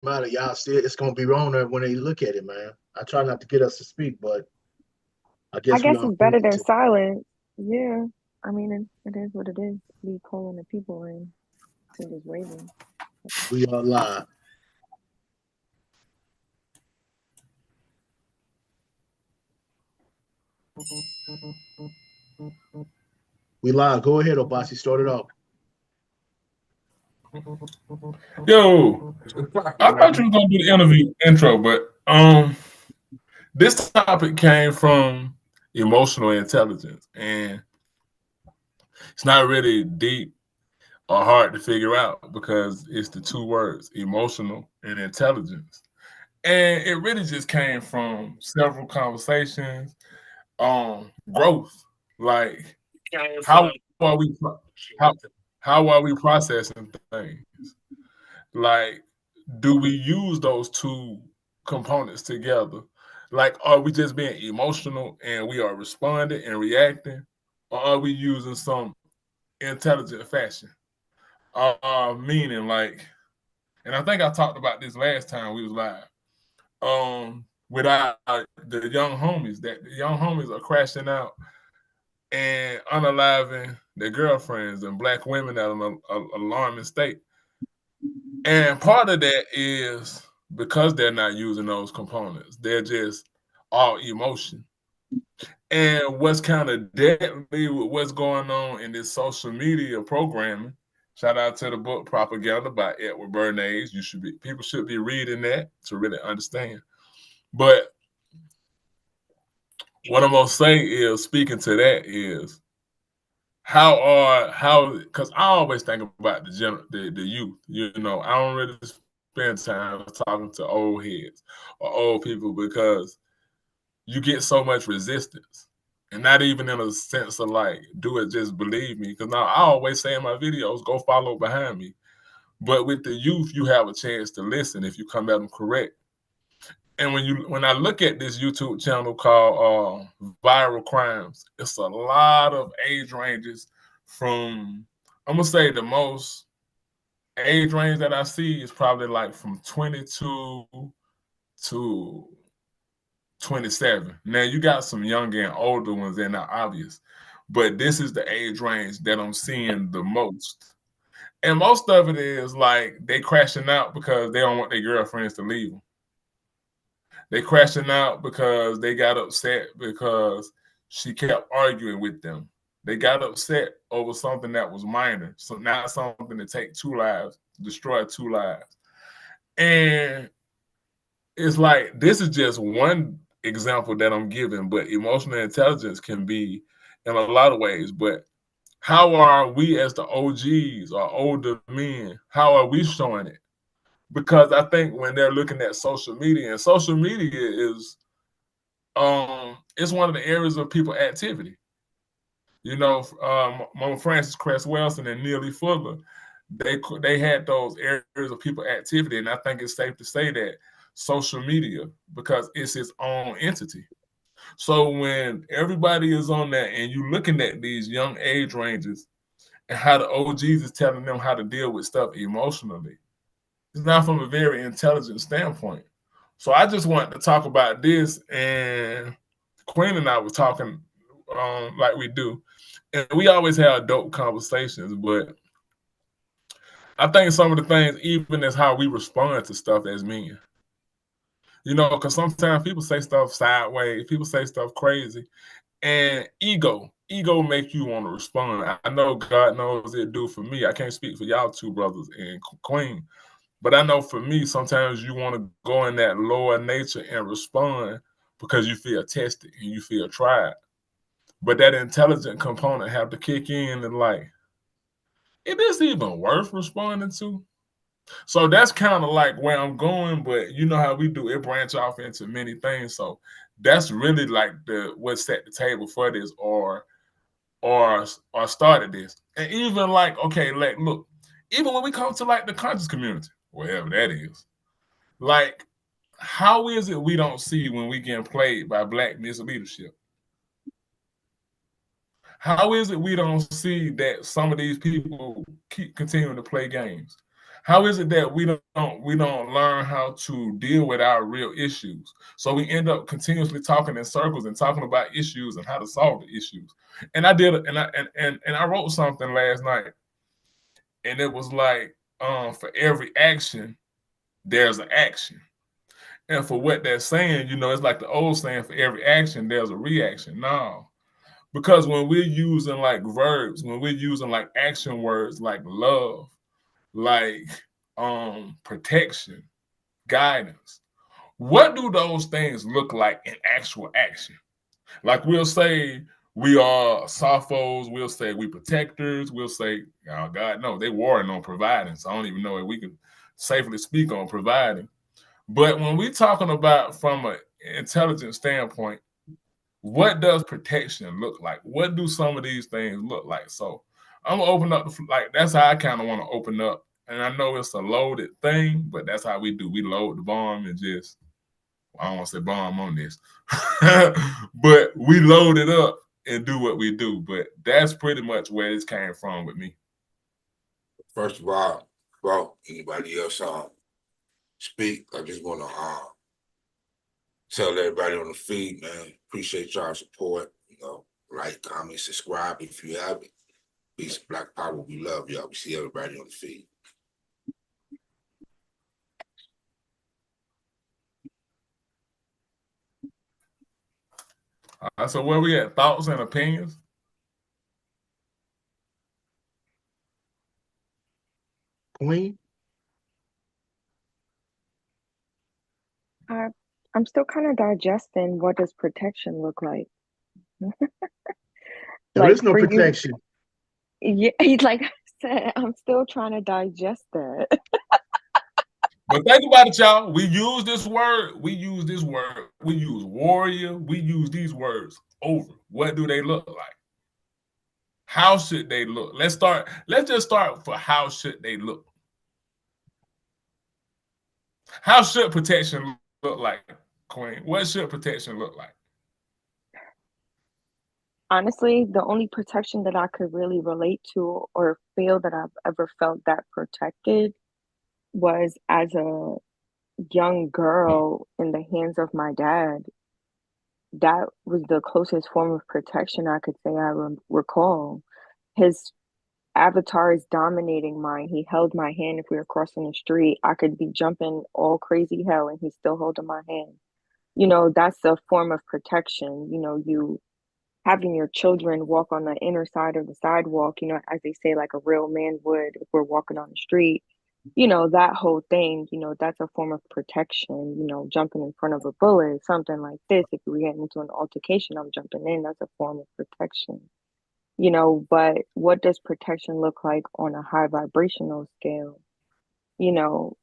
matter, y'all still it's gonna be wrong when they look at it, man. I try not to get us to speak, but I I guess we guess all it's better need than to. silence. Yeah. I mean, it is what it is. Be calling the people in to just waiting. We are live. We live. Go ahead, Obasi. Start it off. Yo, I thought you was gonna do the interview intro, but this topic came from emotional intelligence, and it's not really deep or hard to figure out because it's the two words, emotional and intelligence. And it really just came from several conversations on growth. Like how are we how how are we processing things? Like, do we use those two components together? Like, are we just being emotional and we are responding and reacting, or are we using some intelligent fashion? Meaning, like, and I think I talked about this last time we was live. With the young homies, that the young homies are crashing out and unaliving their girlfriends and black women at an alarming state. And part of that is because they're not using those components. They're just all emotion. And what's kind of deadly with what's going on in this social media programming, shout out to the book Propaganda by Edward Bernays. People should be reading that to really understand. But what I'm gonna say is speaking to that is how because I always think about the youth. You know, I don't really spend time talking to old heads or old people because you get so much resistance. And not even in a sense of like, do it, just believe me. Because now I always say in my videos, go follow behind me. But with the youth, you have a chance to listen if you come at them correct. And when I look at this YouTube channel called Viral Crimes, it's a lot of age ranges from I'm gonna say the most age range that I see is probably like from 22 to 27. Now you got some younger and older ones, they're not obvious. But this is the age range that I'm seeing the most. And most of it is like they crashing out because they don't want their girlfriends to leave them. They crashing out because they got upset because she kept arguing with them. They got upset over something that was minor, so not something to take two lives, destroy two lives. And it's like this is just one example that I'm giving, but emotional intelligence can be in a lot of ways. But how are we as the OGs or older men? How are we showing it? Because I think when they're looking at social media, and social media is it's one of the areas of people activity. You know, Mama Frances Cress Welsing and Neely Fuller, they had those areas of people activity, and I think it's safe to say that social media because it's its own entity. So when everybody is on that and you looking at these young age ranges and how the OGs is telling them how to deal with stuff emotionally, it's not from a very intelligent standpoint. So I just wanted to talk about this, and Queen and I were talking like we do, and we always have dope conversations. But I think some of the things, even is how we respond to stuff as men. You know, because sometimes people say stuff sideways, people say stuff crazy, and ego make you want to respond. I know God knows it do for me. I can't speak for y'all two brothers and Queen, but I know for me, sometimes you want to go in that lower nature and respond because you feel tested and you feel tried. But that intelligent component have to kick in and like, is this even worth responding to? So that's kind of like where I'm going, but you know how we do it branch off into many things. So that's really like the what set the table for this or started this. And even like, okay, like look, even when we come to like the conscious community, whatever that is, like how is it we don't see when we getting played by black misleadership? How is it we don't see that some of these people keep continuing to play games? How is it that we don't learn how to deal with our real issues? So we end up continuously talking in circles and talking about issues and how to solve the issues. And I did, and I wrote something last night, and it was like, for every action, there's an action. And for what they're saying, it's like the old saying, for every action, there's a reaction. No, because when we're using like verbs, when we're using like action words like love, like protection, guidance, what do those things look like in actual action? Like we'll say we are sophos, we'll say we protectors, we'll say, oh God, no, they warring on providing. So I don't even know if we can safely speak on providing. But when we're talking about from an intelligence standpoint, what does protection look like? What do some of these things look like? So I'm gonna open up like that's how I kind of want to open up. And I know it's a loaded thing, but that's how we do. We load the bomb and just I don't want to say bomb on this, but we load it up and do what we do. But that's pretty much where this came from with me. First of all, bro, anybody else speak, I just want to tell everybody on the feed, man, appreciate y'all support. Like, comment, subscribe if you haven't. Peace, Black Power, we love y'all. We see everybody on the feed. So where we at? Thoughts and opinions? Queen? I'm still kind of digesting what does protection look like. There Like is no for you, protection. yeah, like I said, I'm still trying to digest that. But think about it, y'all. We use this word. We use warrior. We use these words over. What do they look like? How should they look? Let's just start for how should they look? How should protection look like, Queen? What should protection look like? Honestly, the only protection that I could really relate to or feel that I've ever felt that protected was as a young girl in the hands of my dad. That was the closest form of protection I could say I recall. His avatar is dominating mine. He held my hand if we were crossing the street. I could be jumping all crazy hell and he's still holding my hand. That's a form of protection. You having your children walk on the inner side of the sidewalk, as they say, like a real man would if we're walking on the street. That whole thing, that's a form of protection. Jumping in front of a bullet, something like this. If we get into an altercation, I'm jumping in. That's a form of protection. But what does protection look like on a high vibrational scale? You know,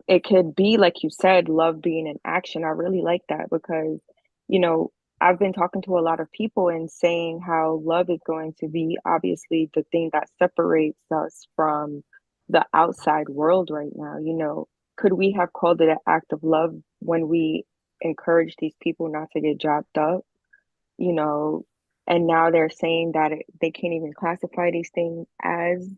it could be, like you said, love being in action. I really like that because, you know, I've been talking to a lot of people and saying how love is going to be obviously the thing that separates us from the outside world right now. Could we have called it an act of love when we encourage these people not to get jabbed up? You know, and now they're saying that they can't even classify these things as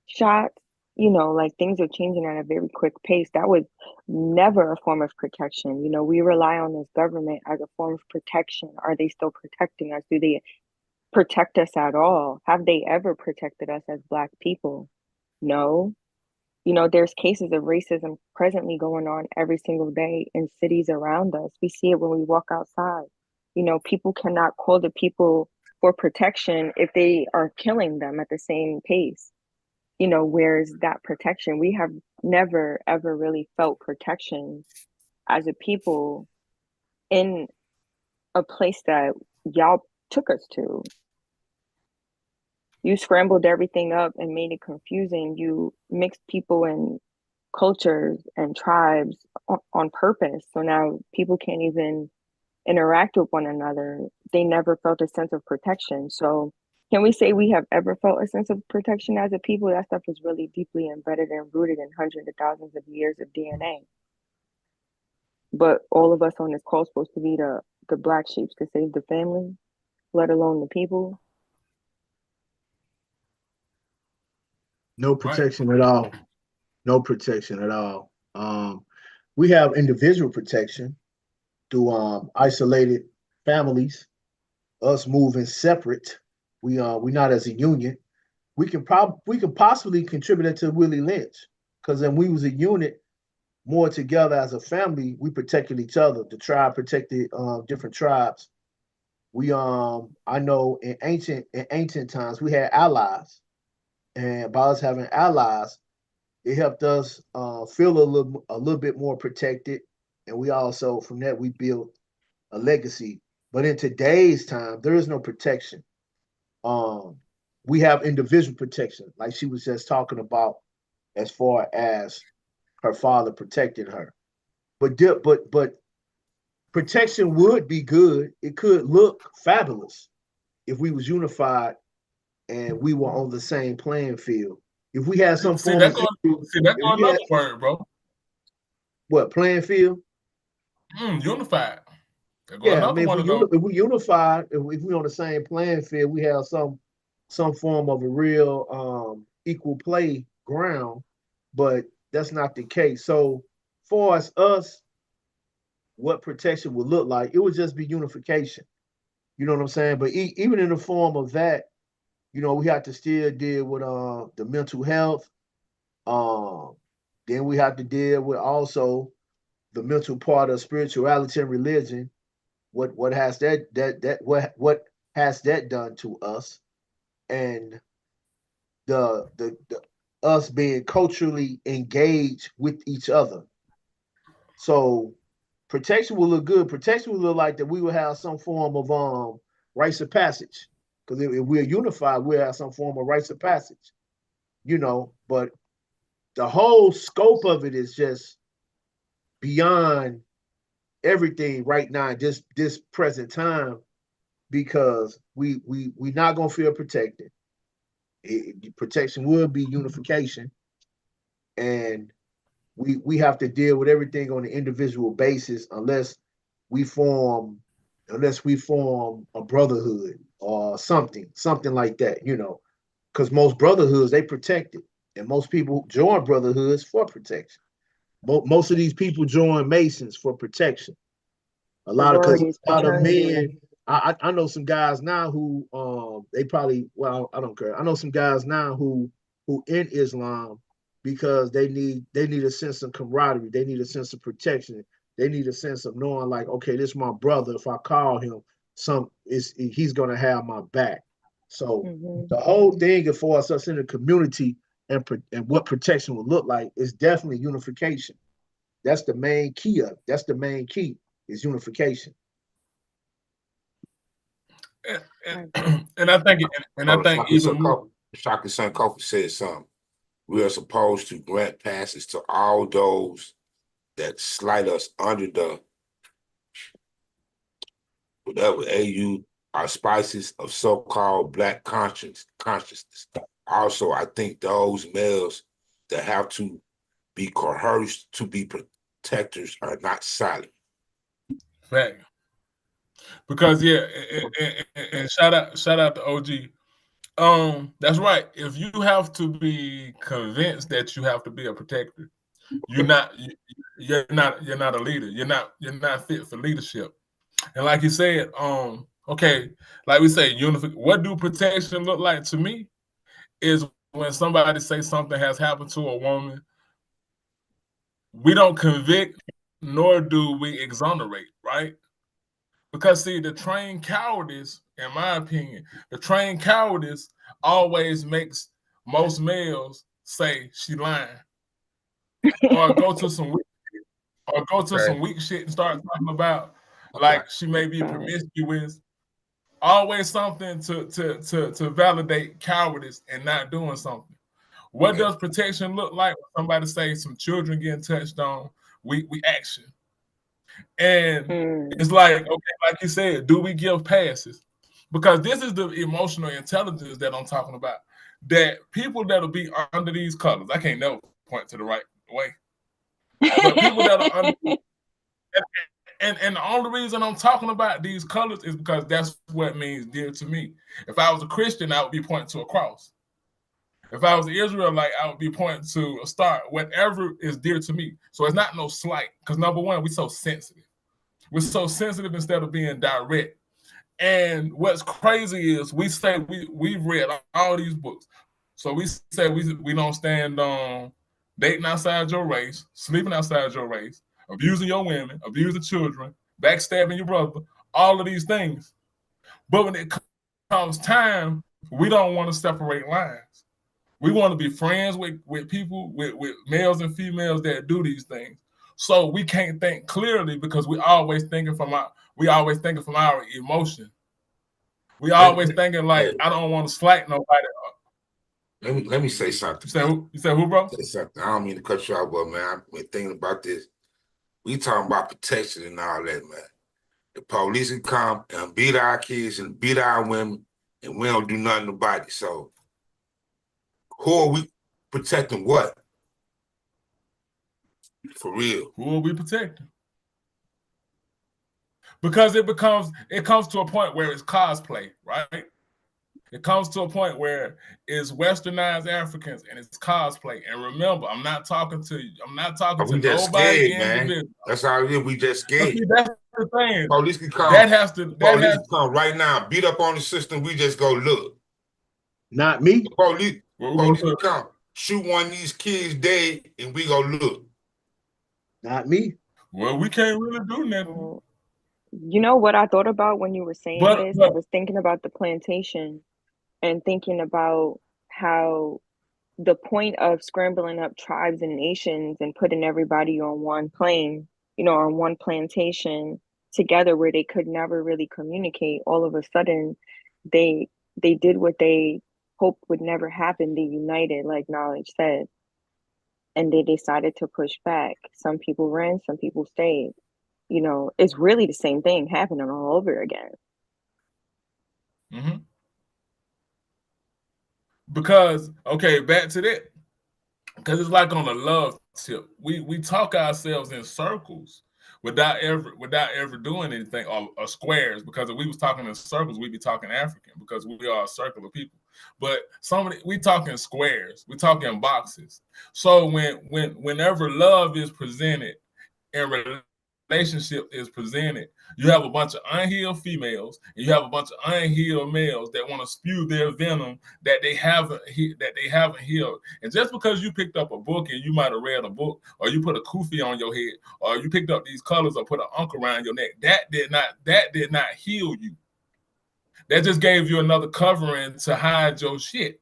shots. Like things are changing at a very quick pace. That was never a form of protection. We rely on this government as a form of protection. Are they still protecting us? Do they protect us at all? Have they ever protected us as Black people? No. There's cases of racism presently going on every single day in cities around us. We see it when we walk outside. People cannot call the people for protection if they are killing them at the same pace. Where's that protection? We have never, ever really felt protection as a people in a place that y'all took us to. You scrambled everything up and made it confusing. You mixed people and cultures and tribes on purpose. So now people can't even interact with one another. They never felt a sense of protection. So can we say we have ever felt a sense of protection as a people? That stuff is really deeply embedded and rooted in hundreds of thousands of years of DNA. But all of us on this call supposed to be the black sheep to save the family, let alone the people. No protection at all. No protection at all. We have individual protection through isolated families, us moving separate. We're not as a union. We can possibly contribute it to Willie Lynch, because then we was a unit more together as a family. We protected each other. The tribe protected different tribes. I know in ancient times we had allies, and by us having allies, it helped us feel a little bit more protected, and we also from that we built a legacy. But in today's time, there is no protection. We have individual protection, like she was just talking about, as far as her father protecting her. But protection would be good. It could look fabulous if we was unified and we were on the same playing field. If we had some form of another word, bro. What, playing field? Unified. Yeah, I mean, if we unified, if we on the same playing field, we have some form of a real equal play ground, but that's not the case. So for us, what protection would look like, it would just be unification. You know what I'm saying? But even in the form of that, we have to still deal with the mental health. Then we have to deal with also the mental part of spirituality and religion. What has what has that done to us, and the us being culturally engaged with each other. So protection will look good. Protection will look like that we will have some form of rites of passage. Because if we're unified, we'll have some form of rites of passage. But the whole scope of it is just beyond everything right now, just this present time, because we not gonna feel protected. Protection would be unification, and we have to deal with everything on an individual basis unless we form a brotherhood or something like that, because most brotherhoods, they protect it, and most people join brotherhoods for protection. Most of these people join Masons for protection. A lot of men. I know some guys now who they probably, well, I don't care. I know some guys now who in Islam because they need a sense of camaraderie. They need a sense of protection. They need a sense of knowing, like, okay, this is my brother. If I call him, he's gonna have my back. So the whole thing as far as us in the community and what protection would look like is definitely unification. That's the main key of it. That's the main key, is unification. And I think even Shaka Son Kofi said something. We are supposed to grant passes to all those that slight us under the whatever AU are spices of so-called black consciousness. Also, I think those males that have to be coerced to be protectors are not silent. Fact. Because and shout out to OG. That's right. If you have to be convinced that you have to be a protector, you're not a leader. You're not fit for leadership. And like you said, okay, like we say, what do protection look like to me is when somebody say something has happened to a woman, we don't convict nor do we exonerate, right? Because see, the trained cowardice, in my opinion, always makes most males say she lying, or go to some weak shit and start talking about like she may be promiscuous. Always something to validate cowardice and not doing something. What does protection look like when somebody say some children getting touched on? We action. And it's like, okay, like you said, do we give passes? Because this is the emotional intelligence that I'm talking about. That people that'll be under these colors, I can't never point to the right way, but people that are under, and the only reason I'm talking about these colors is because that's what means dear to me. If I was a Christian, I would be pointing to a cross. If I was an Israelite, I would be pointing to a star, whatever is dear to me. So it's not no slight, because number one, we're so sensitive. We're so sensitive instead of being direct. And what's crazy is we say we've read all these books. So we say we don't stand on dating outside your race, sleeping outside your race, abusing your women, abusing children, backstabbing your brother, all of these things. But when it comes time, we don't want to separate lines. We want to be friends with people, with males and females that do these things. So we can't think clearly because we always thinking from our emotion. We always thinking like, I don't want to slight nobody. Let me say something. You say who, bro? Say something. I don't mean to cut you off, but man, I've been thinking about this. We talking about protection and all that, man. The police can come and beat our kids and beat our women, and we don't do nothing about it. So who are we protecting? What? For real? Who are we protecting? Because it comes to a point where it's cosplay, right? It comes to a point where it's westernized Africans and it's cosplay. And remember, I'm not talking to nobody scared, individual. Man. That's how it is. We just scared. That's the thing. Police can come. Police can come right now, beat up on the system. We just go look. Not me. The police can come, shoot one of these kids dead, and we go look. Not me. Well, we can't really do nothing. You know what I thought about when you were saying this? I was thinking about the plantation and thinking about how the point of scrambling up tribes and nations and putting everybody on one plane, on one plantation together where they could never really communicate, all of a sudden they did what they hoped would never happen. They united, like Knowledge said, and they decided to push back. Some people ran, some people stayed. It's really the same thing happening all over again. Mm-hmm. Because, okay, back to that. Because it's like on a love tip. We talk ourselves in circles without ever doing anything, or squares. Because if we was talking in circles, we'd be talking African, because we are a circle of people. But we talking squares, we talking boxes. So whenever love is presented and relationship is presented, you have a bunch of unhealed females and you have a bunch of unhealed males that want to spew their venom that they haven't healed. And just because you picked up a book and you might have read a book, or you put a kufi on your head, or you picked up these colors or put an ankh around your neck, that did not heal you. That just gave you another covering to hide your shit.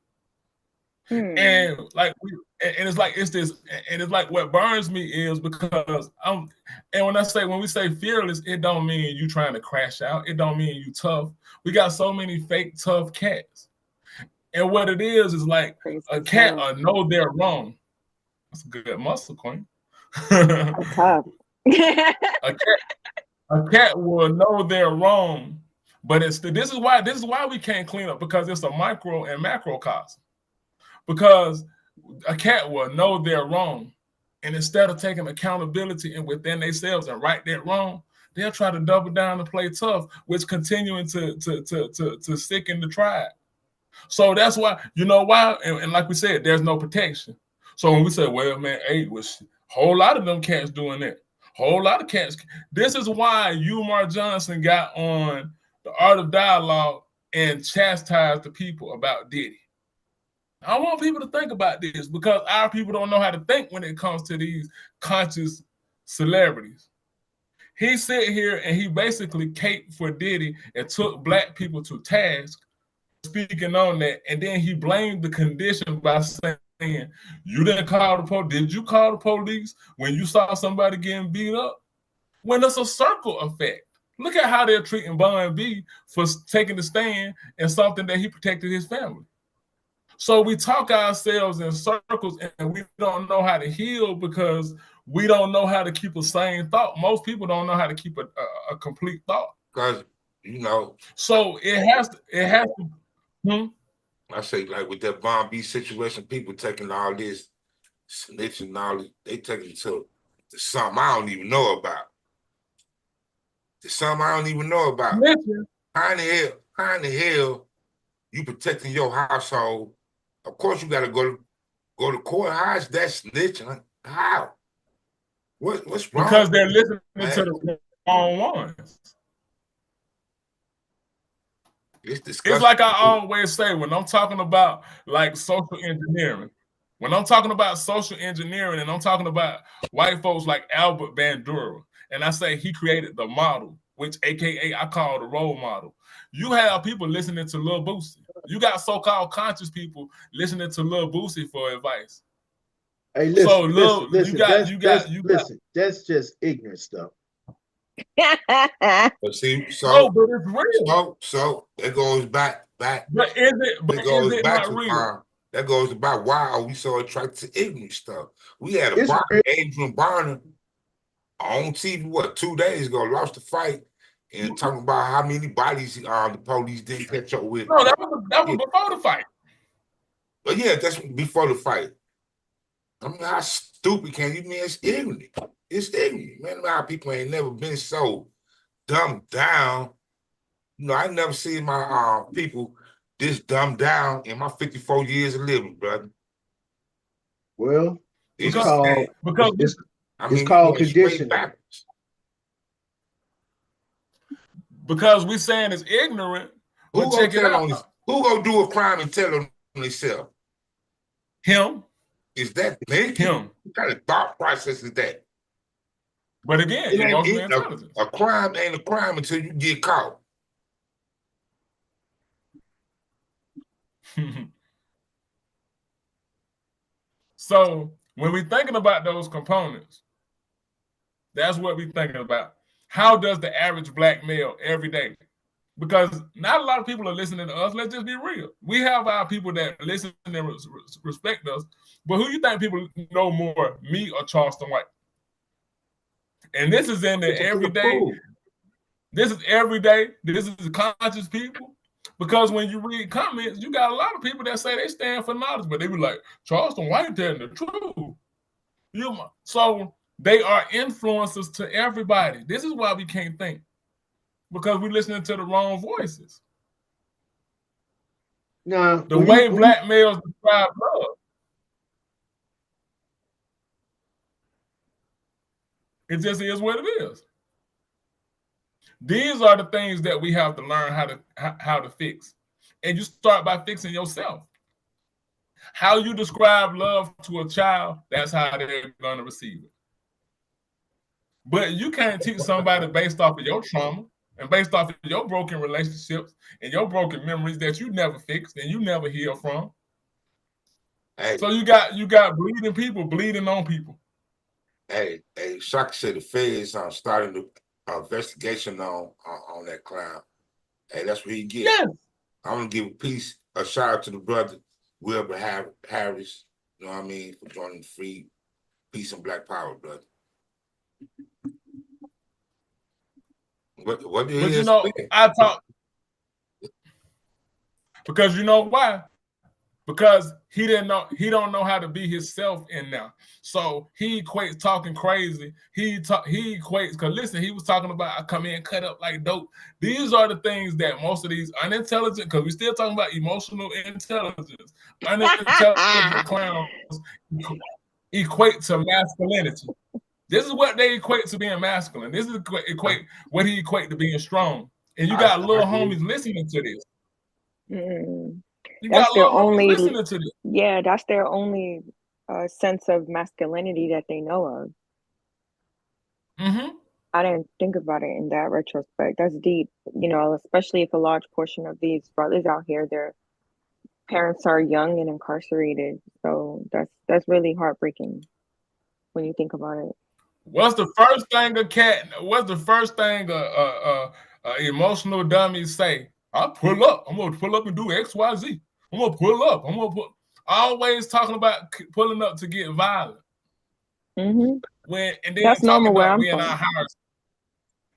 And it's like what burns me is because when we say fearless, it don't mean you trying to crash out. It don't mean you tough. We got so many fake tough cats. And what it is like a cat know they're wrong. That's a good muscle, Queen. Tough. A cat will know they're wrong, but this is why we can't clean up, because it's a micro and macrocosm. Because a cat will know they're wrong, and instead of taking accountability within themselves and right that wrong, they'll try to double down and play tough, which continuing to sicken the tribe. So that's why, why, and like we said, there's no protection. So when we say, well, man, a whole lot of them cats doing that, whole lot of cats. This is why Umar Johnson got on The Art of Dialogue and chastised the people about Diddy. I want people to think about this, because our people don't know how to think when it comes to these conscious celebrities. He sat here and he basically caped for Diddy and took black people to task, speaking on that, and then he blamed the condition by saying, you didn't call the police. Did you call the police when you saw somebody getting beat up? When it's a circle effect. Look at how they're treating Bun B for taking the stand in something that he protected his family. So we talk ourselves in circles and we don't know how to heal because we don't know how to keep a sane thought. Most people don't know how to keep a complete thought. Because, So it has to. I say, like with that Bun B situation, people taking all this snitching knowledge, they taking it to something I don't even know about. How in the hell you protecting your household Of course, you got to go to court. How is that snitching? How? What's wrong? Because they're listening to the wrong ones. It's like I always say when I'm talking about like social engineering. When I'm talking about social engineering and I'm talking about white folks like Albert Bandura, and I say he created the model, which AKA I call the role model. You have people listening to Lil Boosie. You got so-called conscious people listening to Lil Boosie for advice. Hey, listen, that's just ignorant stuff. But see, so that goes back. But is it not real? That goes about why are we so attracted to ignorant stuff? We had a Adrian Barner on TV 2 days ago, lost the fight, and talking about how many bodies the police didn't catch up with. No, that was before the fight. But yeah, that's before the fight. I mean, how stupid can you mean? It's ignorant. It's ignorant, man. How people ain't never been so dumbed down. You know, I never seen my people this dumbed down in my 54 years of living, brother. Well, it's called conditioning. Because we saying it's ignorant. Who gonna do a crime and tell on themselves? Him. Is that him? What kind of thought process is that? But again, a crime ain't a crime until you get caught. So when we're thinking about those components, that's what we're thinking about. How does the average black male every day? Because not a lot of people are listening to us. Let's just be real. We have our people that listen and respect us. But who you think people know more, me or Charleston White? And this is in the everyday. This is everyday. This is conscious people. Because when you read comments, you got a lot of people that say they stand for knowledge, but they be like, Charleston White telling the truth. So they are influencers to everybody. This is why we can't think. Because we're listening to the wrong voices. No, the way black males describe love. It just is what it is. These are the things that we have to learn how to fix. And you start by fixing yourself. How you describe love to a child, that's how they're going to receive it. But you can't teach somebody based off of your trauma and based off of your broken relationships and your broken memories that you never fixed and you never heal from. Hey. So you got bleeding people bleeding on people. Hey, Shaka said the feds starting the investigation on that clown. Hey, that's what he gets. Yes. I'm gonna give a shout out to the brother Wilbur Harris. You know what I mean, for joining the free peace and black power, brother. What did he explain? I talk because you know why? Because he don't know how to be himself in now. So he equates talking crazy. He equates, because listen, he was talking about I come in cut up like dope. These are the things that most of these unintelligent, because we're still talking about emotional intelligence, unintelligent clowns equate to masculinity. This is what they equate to being masculine. This is what he equate to being strong. And you got little homies listening to this. That's their only, that's their only sense of masculinity that they know of. Mm-hmm. I didn't think about it in that retrospect. That's deep, especially if a large portion of these brothers out here, their parents are young and incarcerated. So that's really heartbreaking when you think about it. What's the first thing a emotional dummy say? I'll pull up. I'm gonna pull up and do XYZ. I'm gonna pull up. Always talking about pulling up to get violent. Mm-hmm. And then that's normal where I'm from.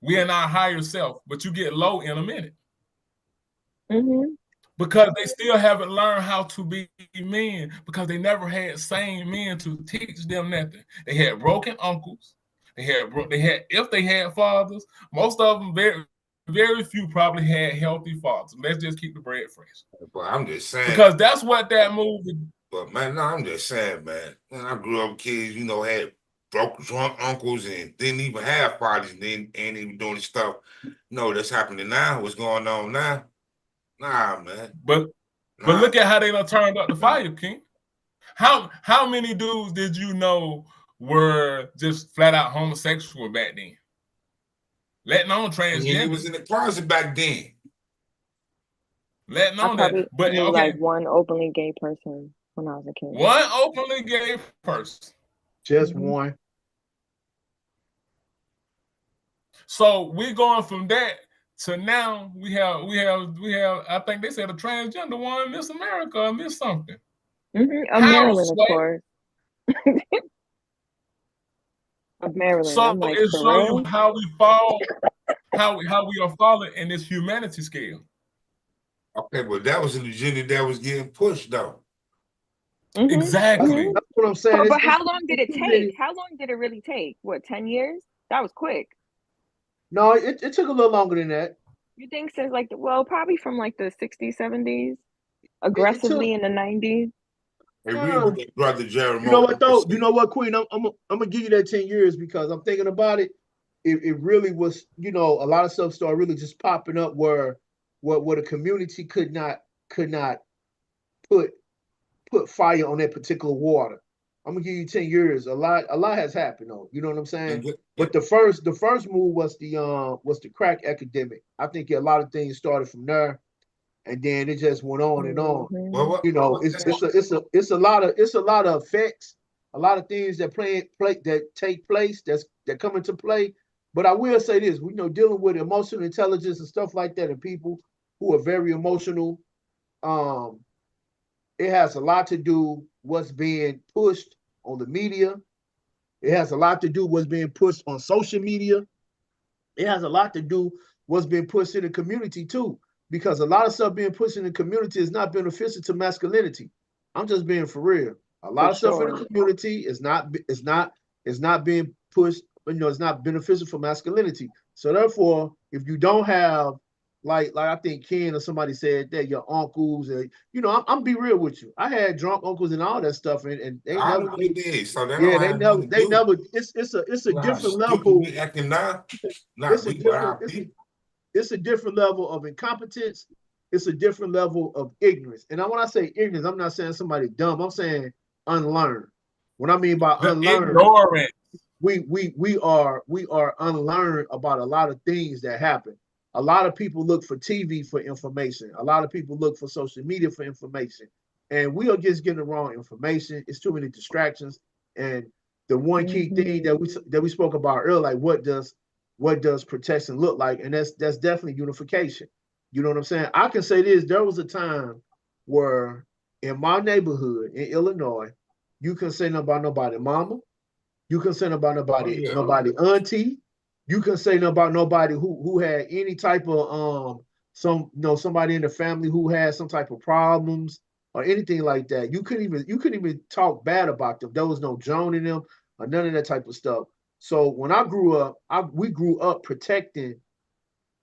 We in our higher self, but you get low in a minute. Mm-hmm. Because they still haven't learned how to be men, because they never had sane men to teach them nothing. They had broken uncles. If they had fathers, most of them very few probably had healthy fathers. Let's just keep the bread fresh. But I'm just saying, because that's what that movie. But man, no, I'm just saying, man. When I grew up, kids, had broke drunk uncles and didn't even have parties and ain't even doing this stuff. No, that's happening now. What's going on now? Nah, man. But look at how they done turned up the fire, King. How many dudes did you know were just flat out homosexual back then? Letting on transgender. He was in the closet back then. Letting on that. But knew like one openly gay person when I was a kid. One openly gay person. Just one. So we're going from that to now we have I think they said a transgender one, Miss America or Miss something. Maryland, of course. Of Maryland. So I'm like, it shows you how we fall, how we are falling in this humanity scale. Okay, but that was an agenda that was getting pushed though. Exactly. That's what I'm saying. But how long did it take? How long did it really take? What, 10 years? That was quick. No, it took a little longer than that. You think since probably from like the 60s, 70s, aggressively in the 90s. Brother Jeremiah. You know what though? You know what, Queen? I'm gonna give you that 10 years because I'm thinking about it. It really was, a lot of stuff started really just popping up where the community could not put fire on that particular water. I'm gonna give you 10 years. A lot has happened though. You know what I'm saying? But the first move was the crack epidemic. I think a lot of things started from there, and then it just went on and on. It's a lot of effects, a lot of things that take place that come into play. But I will say this: dealing with emotional intelligence and stuff like that, and people who are very emotional, it has a lot to do what's being pushed on the media. It has a lot to do what's being pushed on social media. It has a lot to do what's being pushed in the community too, because a lot of stuff being pushed in the community is not beneficial to masculinity. I'm just being for real. A lot of stuff in the community is not being pushed. It's not beneficial for masculinity. So therefore, if you don't have like I think Ken or somebody said that your uncles, I'm be real with you. I had drunk uncles and all that stuff, and they never did. So they never. It's a different level. It's a different level of incompetence. It's a different level of ignorance. And when I say ignorance, I'm not saying somebody dumb. I'm saying unlearned. What I mean by unlearned, we are unlearned about a lot of things that happen. A lot of people look for TV for information. A lot of people look for social media for information. And we are just getting the wrong information. It's too many distractions. And the one key thing that we spoke about earlier, like what does protection look like? And that's definitely unification. You know what I'm saying? I can say this: there was a time where in my neighborhood in Illinois, you can say nothing about nobody mama, you can say nothing about nobody auntie, you can say nothing about nobody who had any type of somebody in the family who had some type of problems or anything like that. You couldn't even talk bad about them. There was no joning them or none of that type of stuff. So when I grew up, we grew up protecting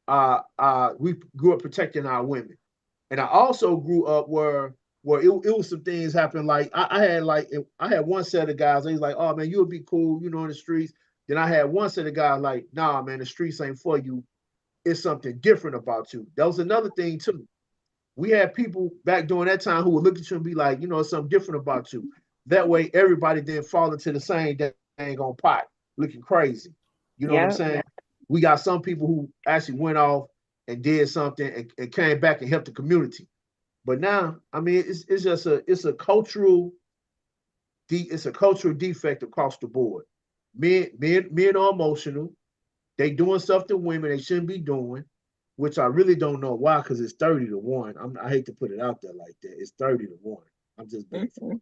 our women. And I also grew up where it was some things happening. Like I had one set of guys, they was like, oh man, you'll be cool, in the streets. Then I had one set of guys like, nah, man, the streets ain't for you. It's something different about you. That was another thing too. We had people back during that time who would look at you and be like, it's something different about you. That way everybody didn't fall into the same dang on pot, looking crazy. You know what I'm saying? We got some people who actually went off and did something and came back and helped the community. But now, I mean, it's a cultural defect across the board. Men are emotional. They doing stuff to women they shouldn't be doing, which I really don't know why, because it's 30-1. I hate to put it out there like that. It's 30-1. I'm just being funny.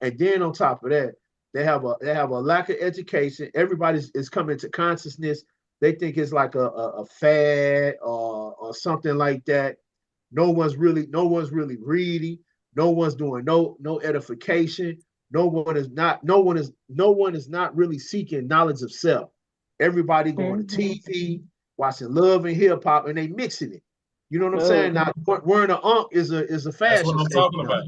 And then on top of that, they have a lack of education. Everybody is coming to consciousness. They think it's like a fad or something like that. No one's really reading. No one's doing no edification. No one is not really seeking knowledge of self. Everybody going to TV. watching Love and Hip Hop, and they mixing it. You know what I'm saying? Now, wearing an unk is a That's fashion what I'm statement. talking about.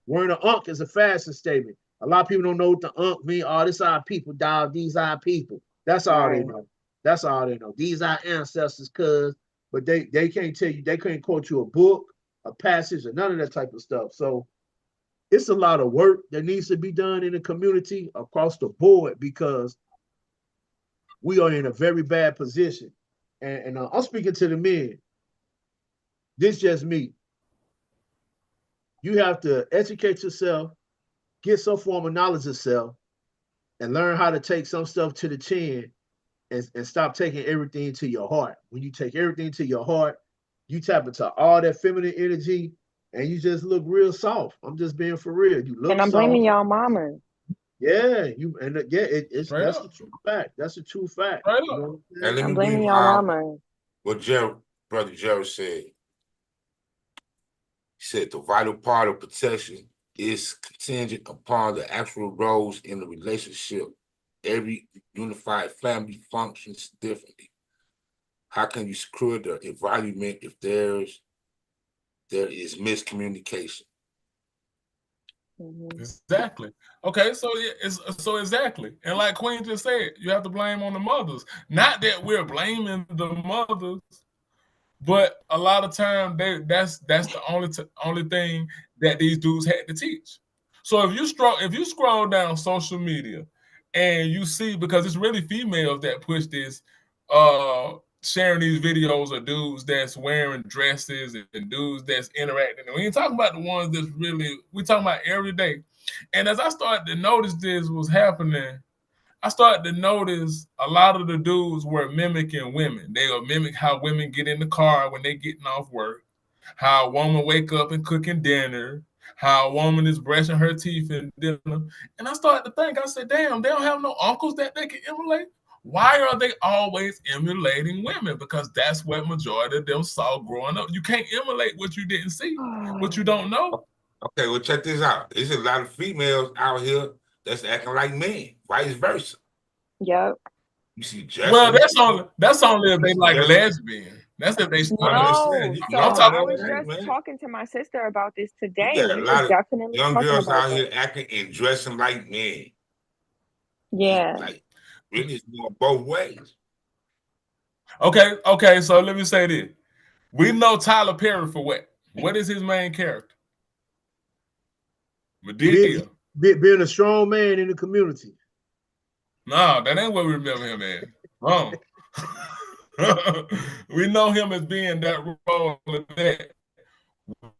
Wearing an unk is a fashion statement. A lot of people don't know what the unk mean. Oh, this our people, dog. These our people. That's all they know. That's all they know. These are ancestors, cuz. But they can't tell you, they can't quote you a book, a passage, or none of that type of stuff. So it's a lot of work that needs to be done in the community across the board, because we are in a very bad position. And I'm speaking to the men. This just me. You have to educate yourself, get some form of knowledge of self, and learn how to take some stuff to the chin, and stop taking everything to your heart. When you take everything to your heart, you tap into all that feminine energy, and you just look real soft. I'm just being for real. You look And I'm soft. blaming y'all mamas. Yeah, it's Straight that's up. the true fact. That's the true fact. Straight You up. know what I'm And saying? let I'm me blaming give y'all mamas. what Brother Jared said. He said the vital part of protection is contingent upon the actual roles in the relationship. Every unified family functions differently. How can you secure the environment if there is miscommunication? Exactly. Okay, so it's so exactly. And like Queen just said, you have to blame on the mothers. Not that we're blaming the mothers, but a lot of time that's the only thing that these dudes had to teach. So if you scroll down social media and you see, because it's really females that push this, sharing these videos of dudes that's wearing dresses and dudes that's interacting. And we ain't talking about the ones that's really, we talking about every day. And as I started to notice this was happening, I started to notice a lot of the dudes were mimicking women. They will mimic how women get in the car when they getting off work, how a woman wake up and cooking dinner, how a woman is brushing her teeth in dinner. And I started to think, I said, damn, they don't have no uncles that they can emulate. Why are they always emulating women? Because that's what majority of them saw growing up. You can't emulate what you didn't see, what you don't know. Okay, well, check this out. There's a lot of females out here that's acting like men, vice versa. Yep. You see Justin. Well, that's only if they like lesbian. That's if they No, you so know, I'm talking I was about just man. talking to my sister about this today. You got a We lot were of definitely young talking girls about out that. here acting and dressing like men. Yeah. It's like really, it's going both ways. Okay, so let me say this. We know Tyler Perry for what? What is his main character? Medea. Being a strong man in the community. No, that ain't what we remember him as. Wrong. We know him as being that role of that.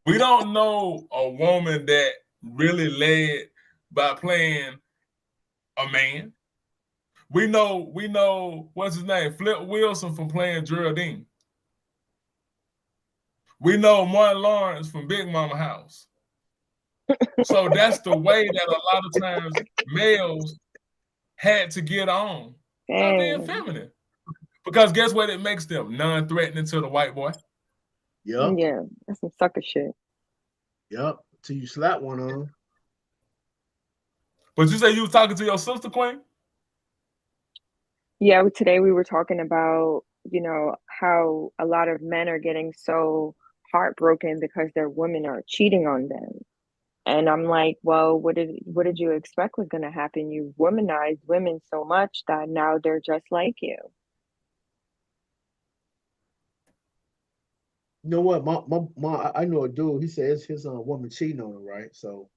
We don't know a woman that really led by playing a man. We know what's his name? Flip Wilson from playing Geraldine. We know Martin Lawrence from Big Mama House. So that's the way that a lot of times males had to get on. Not being feminine. Because guess what it makes them? Non-threatening to the white boy. Yep. Yeah, that's some sucker shit. Yep. Till you slap one on them. But you say you was talking to your sister, Queen? Yeah, today we were talking about, you know, how a lot of men are getting so heartbroken because their women are cheating on them. And I'm like, well, what did you expect was going to happen? You womanized women so much that now they're just like you. You know what? I know a dude. He says his woman cheating on him, right? So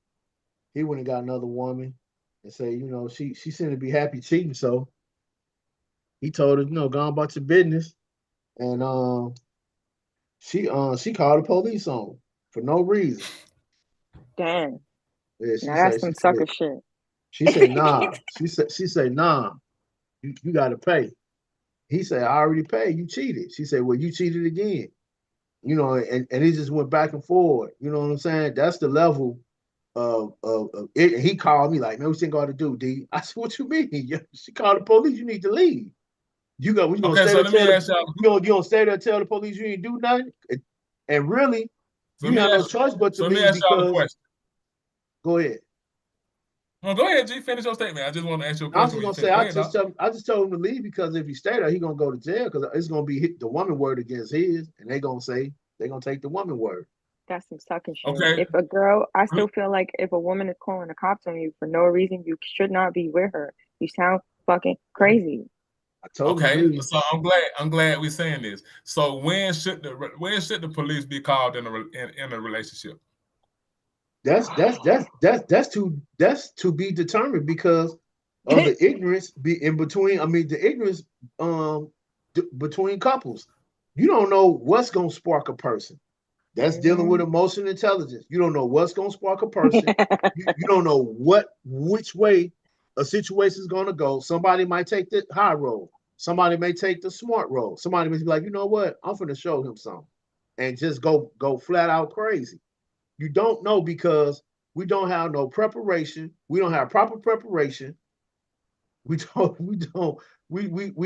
he went and got another woman and say, you know, she seemed to be happy cheating. So he told her, you know, go on about your business. And she called the police on him for no reason. Damn. Yeah, Now that's some sucker shit. She said, nah. she said, nah, you gotta pay. He said, I already paid. You cheated. She said, well, you cheated again. You know, and he just went back and forward. You know what I'm saying? That's the level of it. And he called me like, man, what you got to do, D? I said, what you mean? She called the police. You need to leave. You gonna okay, stay so there? let me ask y'all. You gonna stay there? Tell the police you ain't do nothing? And really, you have no choice but to leave let me ask y'all a because. question. Go ahead. Well, go ahead, G. Finish your statement. I just want to ask you a I was question just when you gonna say, finish. Go ahead, dog. I just told him to leave because if he stay there, he gonna go to jail because it's gonna be the woman word against his, and they gonna say they gonna take the woman word. That's some sucking shit. Okay. If a girl, I still feel like if a woman is calling the cops on you for no reason, you should not be with her. You sound fucking crazy. I told him to Okay, leave. so I'm glad we're saying this. So when should the police be called in a relationship? That's to be determined because of the ignorance be in between. I mean, the ignorance between couples. You don't know what's gonna spark a person. That's dealing with emotional intelligence. You don't know what's gonna spark a person. You don't know which way a situation is gonna go. Somebody might take the high road. Somebody may take the smart road. Somebody may be like, you know what? I'm gonna show him something, and just go flat out crazy. You don't know because we don't have no preparation. We don't have proper preparation. We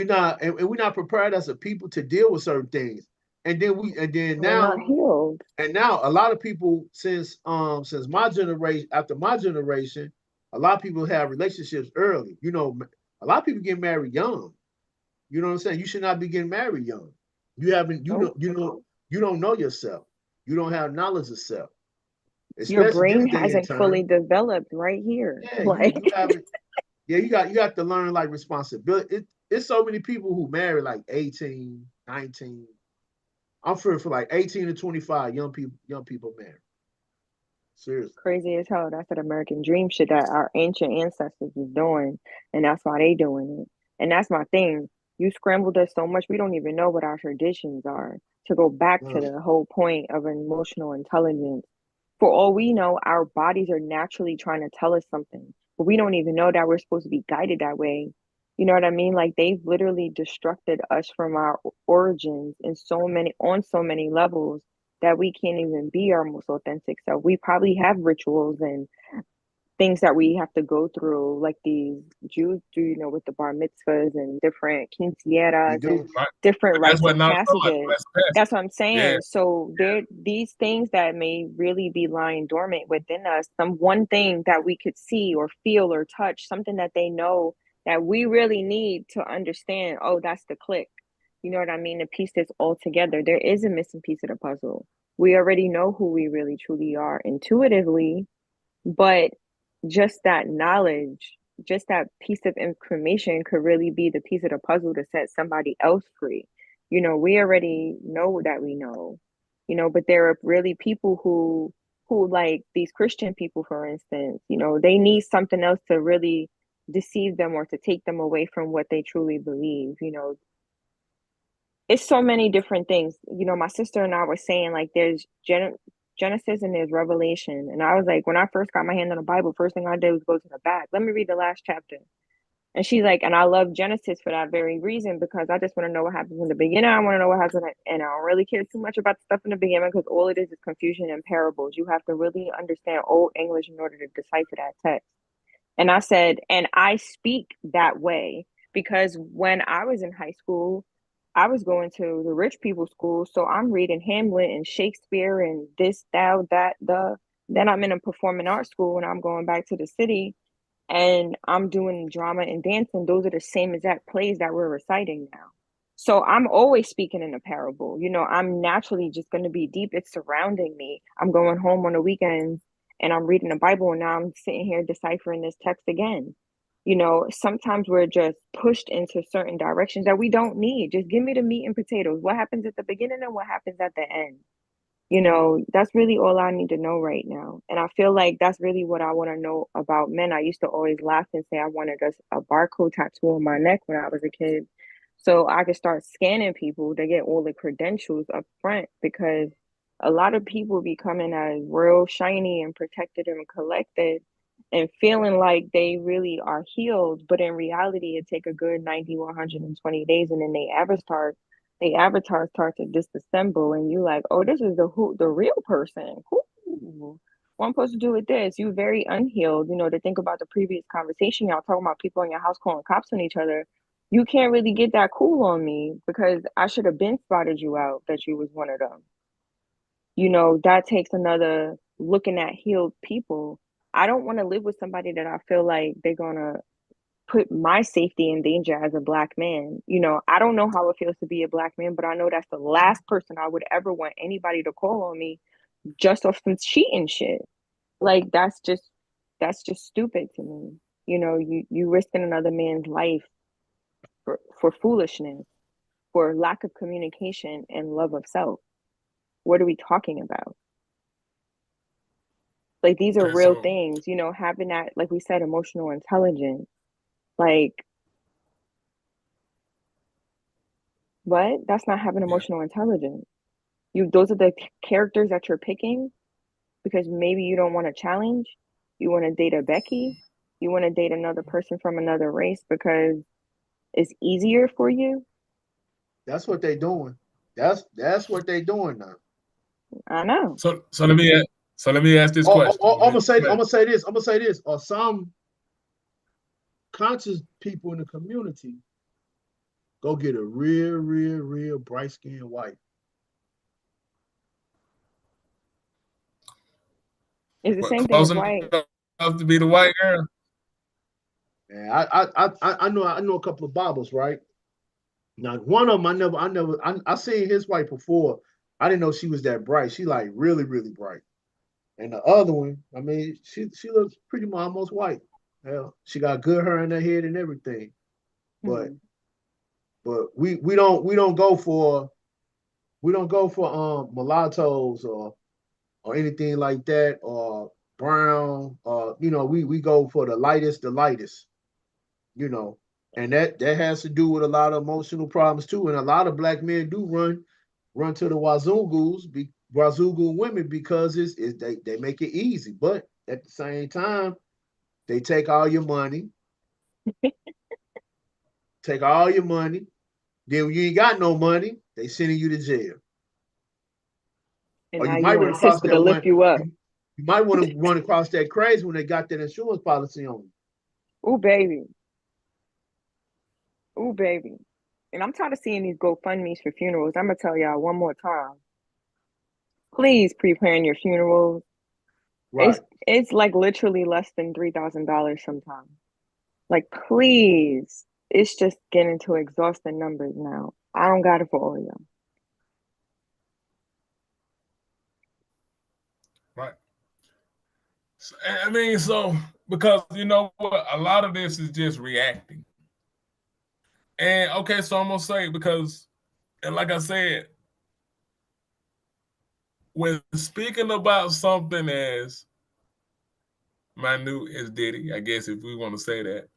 not and we're not prepared as a people to deal with certain things. And then We're not healed. and now a lot of people since my generation, after my generation, a lot of people have relationships early. You know, a lot of people get married young. You know what I'm saying? You should not be getting married young. You haven't you don't know yourself. You don't have knowledge of self. Your Especially this brain day and hasn't fully time. developed right here. Yeah, Like you haven't. Yeah, you got to learn like responsibility. It's so many people who marry like 18, 19. I'm for like 18 to 25 young people marry. Seriously. crazy as hell. That's an American dream shit that our ancient ancestors was doing, and that's why they doing it. And that's my thing. You scrambled us so much, we don't even know what our traditions are. To go back to the whole point of emotional intelligence, for all we know, our bodies are naturally trying to tell us something, but we don't even know that we're supposed to be guided that way. You know what I mean? Like they've literally destructed us from our origins in on so many levels that we can't even be our most authentic self. We probably have rituals and things that we have to go through, like these Jews do, you know, with the bar mitzvahs and different We quinceañeras and do. Right. different That's rites what of not passages. That's what I'm Yeah. saying. So there, these things that may really be lying dormant within us, some one thing that we could see or feel or touch, something that they know that we really need to understand. Oh, that's the click. You know what I mean? To piece this all together. There is a missing piece of the puzzle. We already know who we really truly are intuitively, but just that knowledge, just that piece of information could really be the piece of the puzzle to set somebody else free. You know, we already know that we know, you know, but there are really people who like these Christian people, for instance, you know, they need something else to really deceive them or to take them away from what they truly believe. You know, it's so many different things. You know, my sister and I were saying like there's Genesis and there's Revelation. And I was like, when I first got my hand on the Bible, first thing I did was go to the back. Let me read the last chapter. And she's like, and I love Genesis for that very reason because I just want to know what happens in the beginning. I want to know what happens, and I don't really care too much about the stuff in the beginning because all it is confusion and parables. You have to really understand Old English in order to decipher that text. And I said, and I speak that way because when I was in high school, I was going to the rich people school. So I'm reading Hamlet and Shakespeare and this, thou, that, the. Then I'm in a performing arts school and I'm going back to the city and I'm doing drama and dance. And those are the same exact plays that we're reciting now. So I'm always speaking in a parable. You know, I'm naturally just going to be deep. It's surrounding me. I'm going home on the weekends and I'm reading the Bible and now I'm sitting here deciphering this text again. You know, sometimes we're just pushed into certain directions that we don't need. Just give me the meat and potatoes. What happens at the beginning and what happens at the end? You know, that's really all I need to know right now. And I feel like that's really what I want to know about men. I used to always laugh and say I wanted a barcode tattoo on my neck when I was a kid. So I could start scanning people to get all the credentials up front because a lot of people be coming as real shiny and protected and collected and feeling like they really are healed. But in reality, it take a good 90, 120 days and then they avatar start to disassemble and you like, oh, this is the real person. Who what I'm supposed to do with this? You very unhealed, you know, to think about the previous conversation, y'all talking about people in your house calling cops on each other. You can't really get that cool on me because I should have been spotted you out that you was one of them. You know, that takes another looking at healed people I don't want to live with somebody that I feel like they're gonna put my safety in danger as a black man. You know, I don't know how it feels to be a black man, but I know that's the last person I would ever want anybody to call on me just off some cheating shit. Like that's just stupid to me. You know, you risking another man's life for foolishness, for lack of communication and love of self. What are we talking about? Like these are Okay, real so things, you know, having that, like we said, emotional intelligence. Like, what? That's not having yeah, emotional intelligence. Those are the characters that you're picking because maybe you don't want to challenge. You want to date a Becky. You want to date another person from another race because it's easier for you. That's what they doing. That's what they doing now. I know. so let me ask this question. Let me I'm gonna say this. I'm gonna say this. Or some conscious people in the community go get a real bright skinned wife. It's the what same thing close as white. enough to be the white girl? And I know a couple of Bibles, right? Now one of them I seen his wife before. I didn't know she was that bright. She like really bright. And the other one, I mean, she looks pretty much almost white. Hell, she got good hair in her head and everything. But Hmm. but we don't go for mulattoes or anything like that or brown you know we go for the lightest, you know, and that has to do with a lot of emotional problems too, and a lot of black men do run to the Wazungu women because they make it easy, but at the same time they take all your money, then when you ain't got no money they sending you to jail. And Or now you you might want run a across sister to that lift one. you up. You might want to run across that crazy when they got that insurance policy on you. Ooh, baby. Ooh, baby. And I'm tired of seeing these GoFundMe's for funerals. I'm gonna tell y'all one more time. Please pre-plan your funerals. It's Right. it's like literally less than $3,000 sometimes. Like, please. It's just getting to exhausting numbers now. I don't got it for all of y'all. Right. I mean, so because you know what, a lot of this is just reacting. And okay, so I'm gonna say because, and like I said, when speaking about something as minute as Diddy, I guess if we want to say that,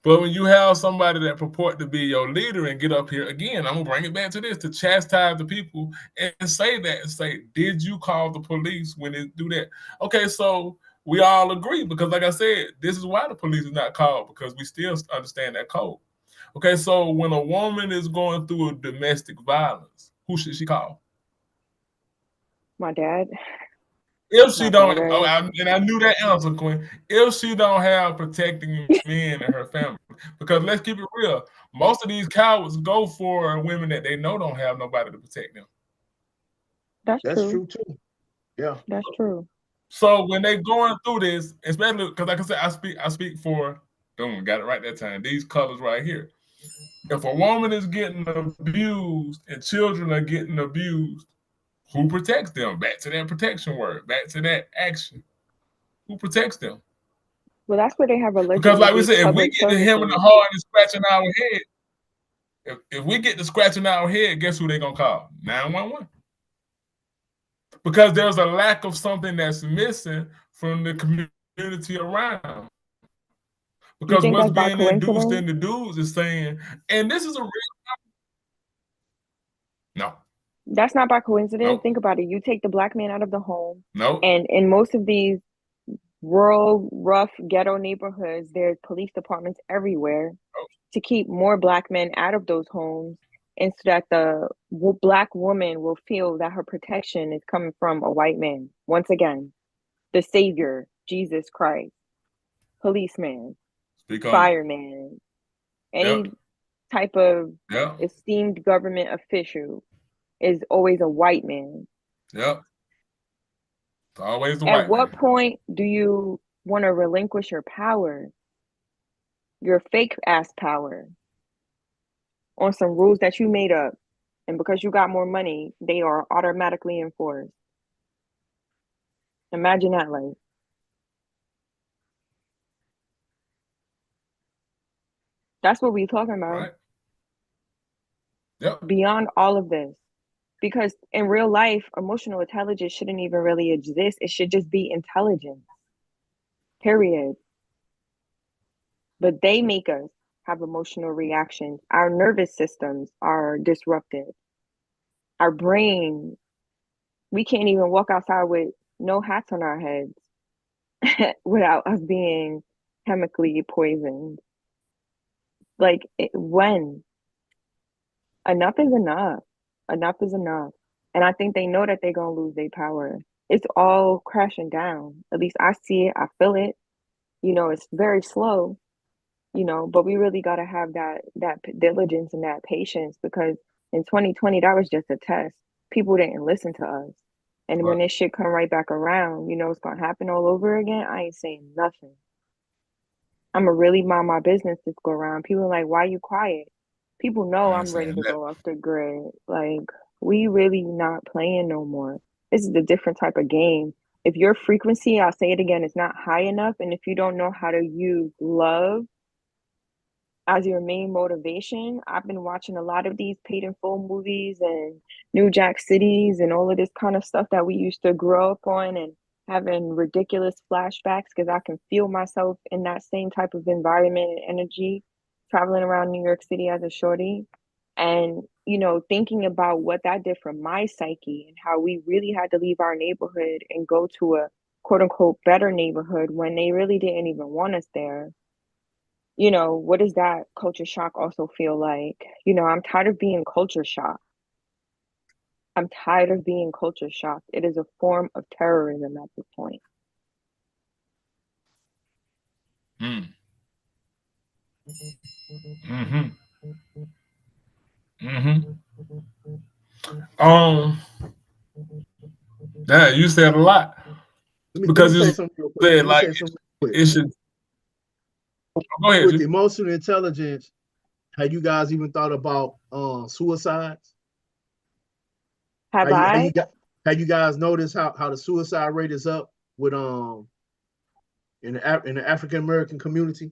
but when you have somebody that purport to be your leader and get up here again, I'm gonna bring it back to this to chastise the people and say that and say, did you call the police when they do that? Okay, so we all agree because, like I said, this is why the police is not called because we still understand that code. Okay, so when a woman is going through a domestic violence, who should she call? My dad, If she my don't, brother. and I knew that answer, Quinn. If she don't have protecting men and her family, because let's keep it real, most of these cowards go for women that they know don't have nobody to protect them. That's That's true. true too. Yeah. That's true. So when they going through this, especially because, like I said, I speak for. Boom, got it right that time. These colors right here. If a woman is getting abused and children are getting abused, who protects them? Back to that protection word. Back to that action. Who protects them? Well, that's where they have Because, allegedly like we these said, if we public get to him in the services. heart and scratching our head, if we get to scratching our head, guess who they gonna call? 911. Because there's a lack of something that's missing from the community around. You Because think what's that's by being induced coincidence? in the dudes is saying, and this is a real no, That's not by coincidence. nope, Think about it. You take the black man out of the home, nope, and in most of these rural, rough ghetto neighborhoods, there's police departments everywhere nope. to keep more black men out of those homes, and so that the black woman will feel that her protection is coming from a white man. Once again, the savior, Jesus Christ, policeman, Speak on it. fireman, any Yep, type of yep, esteemed government official is always a white man. yep. It's always the At white what man. point do you want to relinquish your power, your fake ass power, on some rules that you made up. And because you got more money, they are automatically enforced. Imagine that life. That's what we're talking about. Right. Yep. Beyond all of this. Because in real life, emotional intelligence shouldn't even really exist. It should just be intelligence. Period. But they make us have emotional reactions. Our nervous systems are disrupted. Our brain, we can't even walk outside with no hats on our heads without us being chemically poisoned. Like, when? Enough is enough. Enough is enough. And I think they know that they're going to lose their power. It's all crashing down. At least I see it. I feel it. You know, it's very slow, you know, but we really got to have that diligence and that patience, because in 2020, that was just a test. People didn't listen to us. And when Right. this shit come right back around, you know, it's going to happen all over again. I ain't saying nothing. I'm going to really mind my business this go around. People are like, why you quiet? People know I ain't I'm ready saying to that. go off the grid. Like, we really not playing no more. This is a different type of game. If your frequency, I'll say it again, is not high enough, and if you don't know how to use love as your main motivation, I've been watching a lot of these paid in full movies and New Jack Cities and all of this kind of stuff that we used to grow up on, and having ridiculous flashbacks because I can feel myself in that same type of environment and energy traveling around New York City as a shorty. And, you know, thinking about what that did for my psyche and how we really had to leave our neighborhood and go to a quote unquote better neighborhood when they really didn't even want us there. You know, what does that culture shock also feel like? You know, I'm tired of being culture shocked. I'm tired of being culture shocked. It is a form of terrorism at this point. Mm. Mm-hmm. Mm-hmm. Yeah, you said a lot. Let me Because say you something real quick. said Let me like say something real quick. it should. Go ahead, With you. emotional intelligence, have you guys even thought about suicides? Have Have you guys noticed how the suicide rate is up with in the African American community?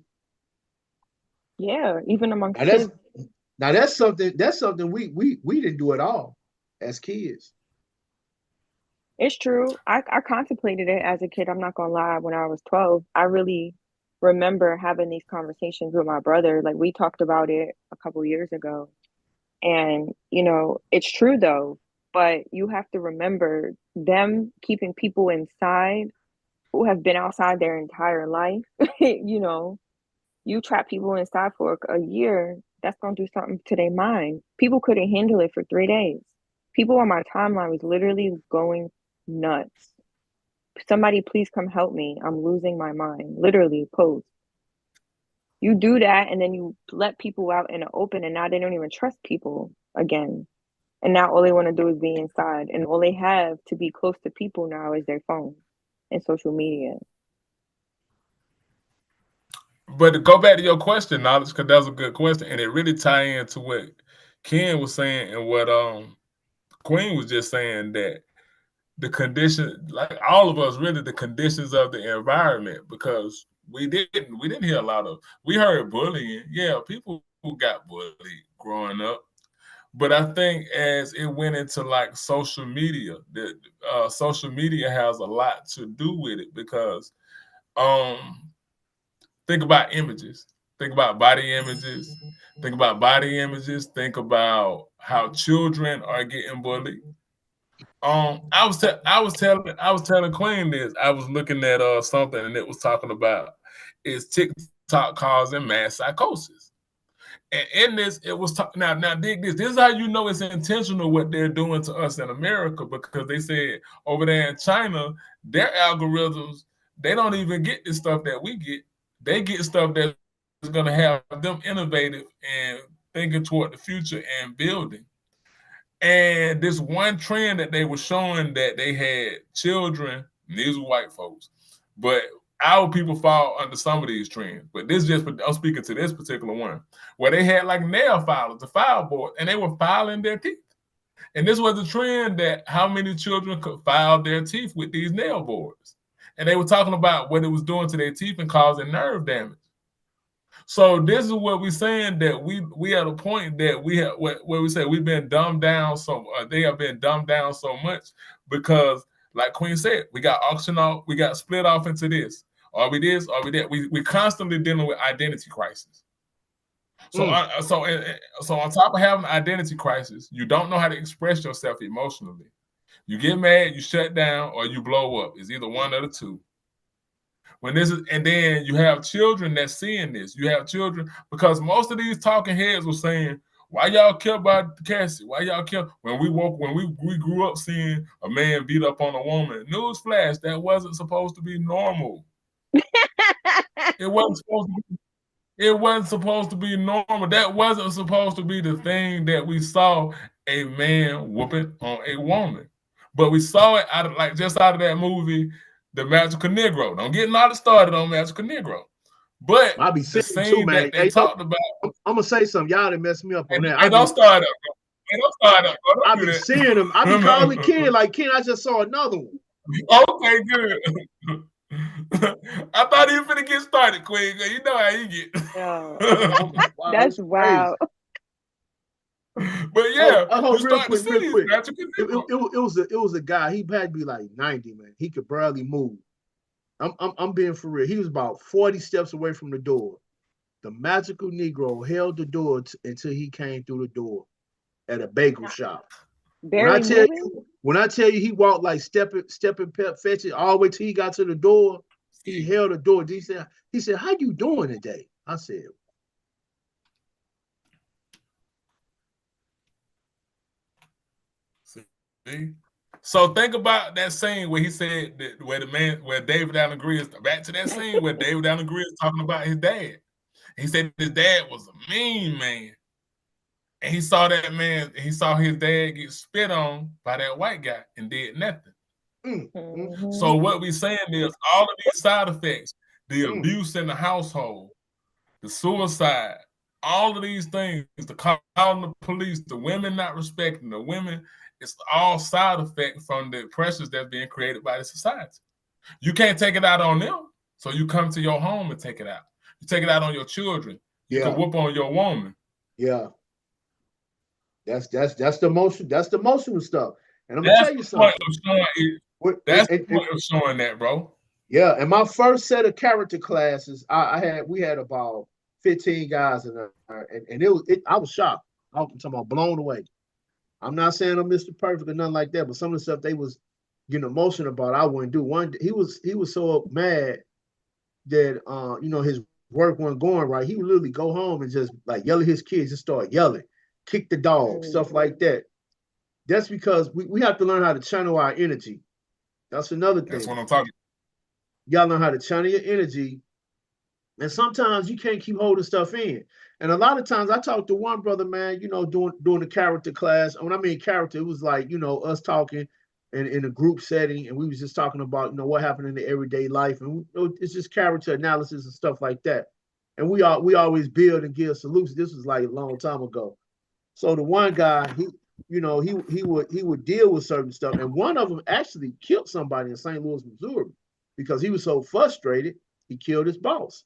Yeah, even amongst Now kids. that's something we didn't do at all as kids. It's true. I contemplated it as a kid. I'm not gonna lie. When I was 12, I really remember having these conversations with my brother. Like, we talked about it a couple years ago. And, you know, it's true though. But you have to remember, them keeping people inside who have been outside their entire life. You know, you trap people inside for a year, that's gonna do something to their mind. People couldn't handle it for 3 days. People on my timeline was literally going nuts. Somebody please come help me. I'm losing my mind. Literally, post. You do that and then you let people out in the open, and now they don't even trust people again. And now all they want to do is be inside. And all they have to be close to people now is their phone and social media. But to go back to your question, knowledge, because that was a good question, and it really tie into what Ken was saying and what Queen was just saying, that the condition, like all of us, really the conditions of the environment, because we didn't hear a lot of, we heard bullying. Yeah, people who got bullied growing up. But I think as it went into like social media, the social media has a lot to do with it, because um think about images. Think about body images. Think about body images. Think about how children are getting bullied. I was telling Queen this. I was looking at something, and it was talking about, is TikTok causing mass psychosis. And in this, it was now dig this. This is how you know it's intentional what they're doing to us in America, because they said over there in China, their algorithms, they don't even get the stuff that we get. They get stuff that's going to have them innovative and thinking toward the future and building. And this one trend that they were showing, that they had children, these were white folks, but our people fall under some of these trends, but this just, I'm speaking to this particular one where they had like nail filers, the file board, and they were filing their teeth. And this was a trend that how many children could file their teeth with these nail boards. And they were talking about what it was doing to their teeth and causing nerve damage. So this is what we're saying, that we at a point that we have where we say we've been dumbed down, so they have been dumbed down so much because, like Queen said, we got auctioned off, we got split off into this. Are we this? Are we that? We constantly dealing with identity crisis. So so on top of having an identity crisis, you don't know how to express yourself emotionally. You get mad, you shut down, or you blow up. It's either one or the two. When this is, and then you have children that's seeing this. You have children, because most of these talking heads were saying, why y'all care about Cassie? Why y'all care? When we grew up seeing a man beat up on a woman, newsflash, that wasn't supposed to be normal. It wasn't supposed to be normal. That wasn't supposed to be the thing that we saw a man whooping on a woman. But we saw it out of that movie, The Magical Negro. Don't get not started on Magical Negro. But I'll be the saying scene too, man. that they talked about. I'm gonna say something. Y'all done messed me up on that. Hey, don't start up, bro. Hey, don't start up, bro. I be seeing them. I be calling Ken like, Ken, I just saw another one. Okay, good. I thought he was finna get started, Queen. You know how he get. Oh, that's wild. But yeah, real quick. It was a guy. He had to be like 90, man. He could barely move. I'm being for real. He was about 40 steps away from the door. The Magical Negro held the door until he came through the door at a bagel shop. When I tell you he walked like stepping fetch it all the way till he got to the door, he held the door. He said, how you doing today? I said, see? So think about that scene where he said that where David Allen Greer is back to that scene where David Allen Greer is talking about his dad. He said his dad was a mean man. And he saw that man, he saw his dad get spit on by that white guy and did nothing. Mm-hmm. So what we're saying is all of these side effects, the abuse in the household, the suicide, all of these things, the calling the police, the women not respecting the women, it's all side effect from the pressures that's being created by the society. You can't take it out on them, so you come to your home and take it out. You take it out on your children. You can whoop on your woman. Yeah. That's the emotion. That's the emotional stuff. And I'm gonna tell you something. That's the point of showing that, bro. Yeah. And my first set of character classes, we had about 15 guys in there, and I was shocked. I'm talking about blown away. I'm not saying I'm Mr. Perfect or nothing like that, but some of the stuff they was getting emotional about, I wouldn't do. One, he was so mad that his work wasn't going right. He would literally go home and just like yell at his kids, just start yelling, kick the dog, stuff like that. That's because we have to learn how to channel our energy. That's another thing. That's what I'm talking about. You gotta learn how to channel your energy. And sometimes you can't keep holding stuff in. And a lot of times I talked to one brother, man, doing the character class. And when I mean character, it was like, us talking in a group setting, and we was just talking about, what happened in the everyday life. And it's just character analysis and stuff like that. And we always build and give solutions. This was like a long time ago. So the one guy, he would deal with certain stuff. And one of them actually killed somebody in St. Louis, Missouri, because he was so frustrated, he killed his boss.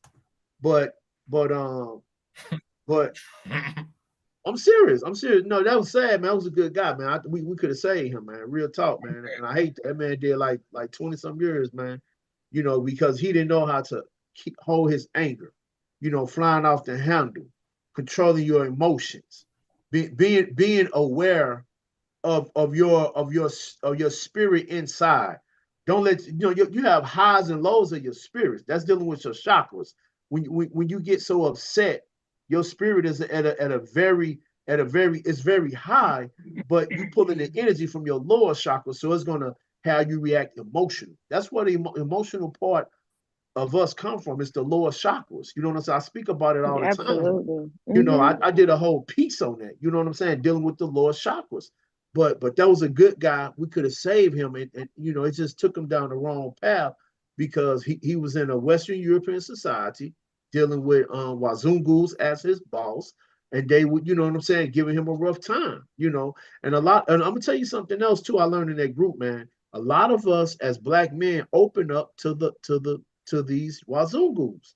But I'm serious. No, that was sad, man. That was a good guy, man. We could have saved him, man. Real talk, man. And I hate that man did like 20-some years, man. Because he didn't know how to hold his anger. Flying off the handle, controlling your emotions, being aware of your spirit inside. Don't let you have highs and lows of your spirits. That's dealing with your chakras. When you get so upset, your spirit is at a very it's very high, but you pulling the energy from your lower chakra, so it's gonna have you react emotionally. That's where the emotional part of us come from. It's the lower chakras. You know what I'm saying? I speak about it all the time. Mm-hmm. I did a whole piece on that. You know what I'm saying? Dealing with the lower chakras. But that was a good guy. We could have saved him, and it just took him down the wrong path because he was in a Western European society dealing with Wazungus as his boss, and they would, you know what I'm saying, giving him a rough time, you know. And and I'm gonna tell you something else too. I learned in that group, man. A lot of us as black men open up to these Wazungus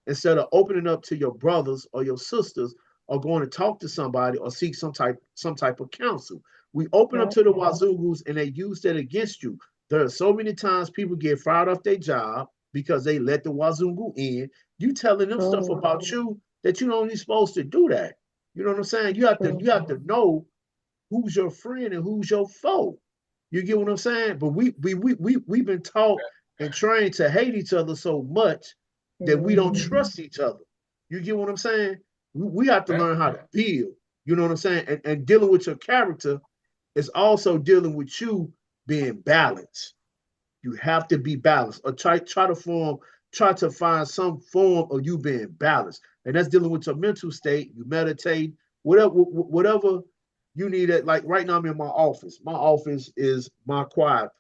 instead of opening up to your brothers or your sisters or going to talk to somebody or seek some type of counsel. We open up Yeah. to the Wazungus and they use that against you. There are so many times people get fired off their job because they let the Wazungu in. You telling them stuff True. about you that you don't even supposed to do that. You know what I'm saying? True. You have to know who's your friend and who's your foe. You get what I'm saying? But we've been taught and trained to hate each other so much that we don't Mhm. trust each other. You get what I'm saying? We have to Yeah. learn how to build. You know what I'm saying? And dealing with your character is also dealing with you being balanced. You have to be balanced, or try to find some form of you being balanced, and that's dealing with your mental state. You meditate, whatever you need. It like right now, I'm in my office. My office is my quiet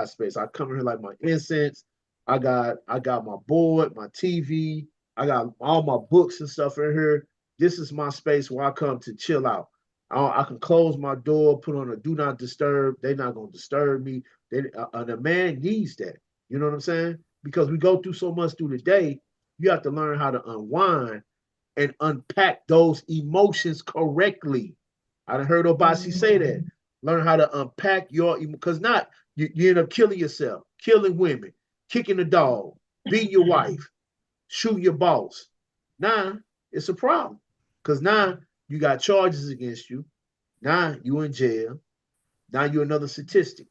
space. I come in here like my incense. I got my board, my TV. I got all my books and stuff in here. This is my space where I come to chill out. I can close my door, put on a do not disturb. They're not gonna disturb me. The man needs that. You know what I'm saying? Because we go through so much through the day, you have to learn how to unwind and unpack those emotions correctly. I done heard Obasi say that. Learn how to unpack because not you end up killing yourself, killing women, kicking a dog, beating your wife, shooting your boss. Now it's a problem because now you got charges against you. Now you in jail. Now you're another statistic.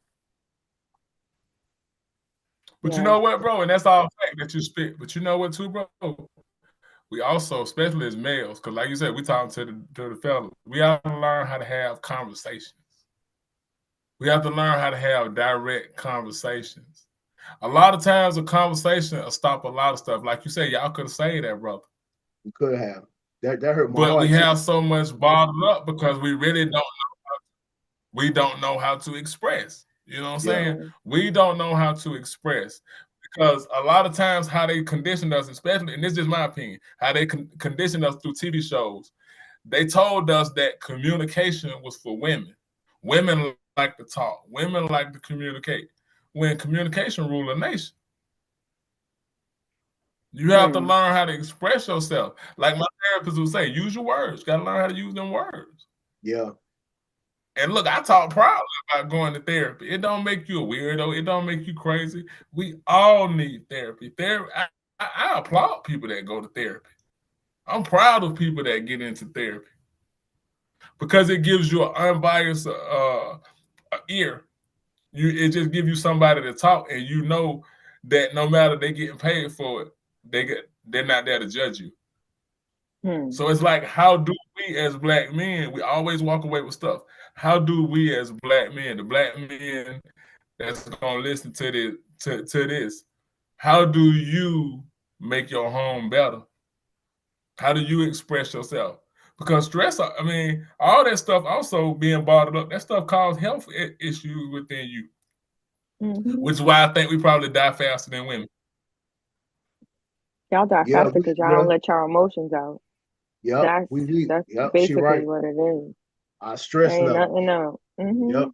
But you Yeah. know what, bro? And that's all fact that you spit. But you know what, too, bro? We also, especially as males, because like you said, we talking to the fellas. We have to learn how to have conversations. We have to learn how to have direct conversations. A lot of times, a conversation will stop a lot of stuff. Like you said, y'all could have said that, brother. We could have. That hurt my But we heart too. have so much bottled up because we really don't know how to express. You know what I'm Yeah. saying? True. We don't know how to express because a lot of times how they conditioned us, especially, and this is just my opinion, how they conditioned us through TV shows. They told us that communication was for women. Women like to talk. Women like to communicate. When communication rule a nation, you have to Hmm. learn how to express yourself. Like my therapist would say, use your words. Got to learn how to use them words. Yeah. And look, I talk proudly about going to therapy. It don't make you a weirdo. It don't make you crazy. We all need therapy. I applaud people that go to therapy. I'm proud of people that get into therapy because it gives you an unbiased ear. It just gives you somebody to talk, and you know that no matter they getting paid for it, they're not there to judge you. Hmm. So it's like, how do we as black men? We always walk away with stuff. How do we as black men, the black men that's gonna listen to this, how do you make your home better? How do you express yourself? Because stress, I mean, all that stuff also being bottled up, that stuff causes health issues within you, Mm-hmm. which is why I think we probably die faster than women. Y'all die Yeah. faster because y'all Yeah. don't let y'all emotions out. Yep. That's that's Yep. She basically right. what it is. Our There stress ain't level. nothing else. Yep.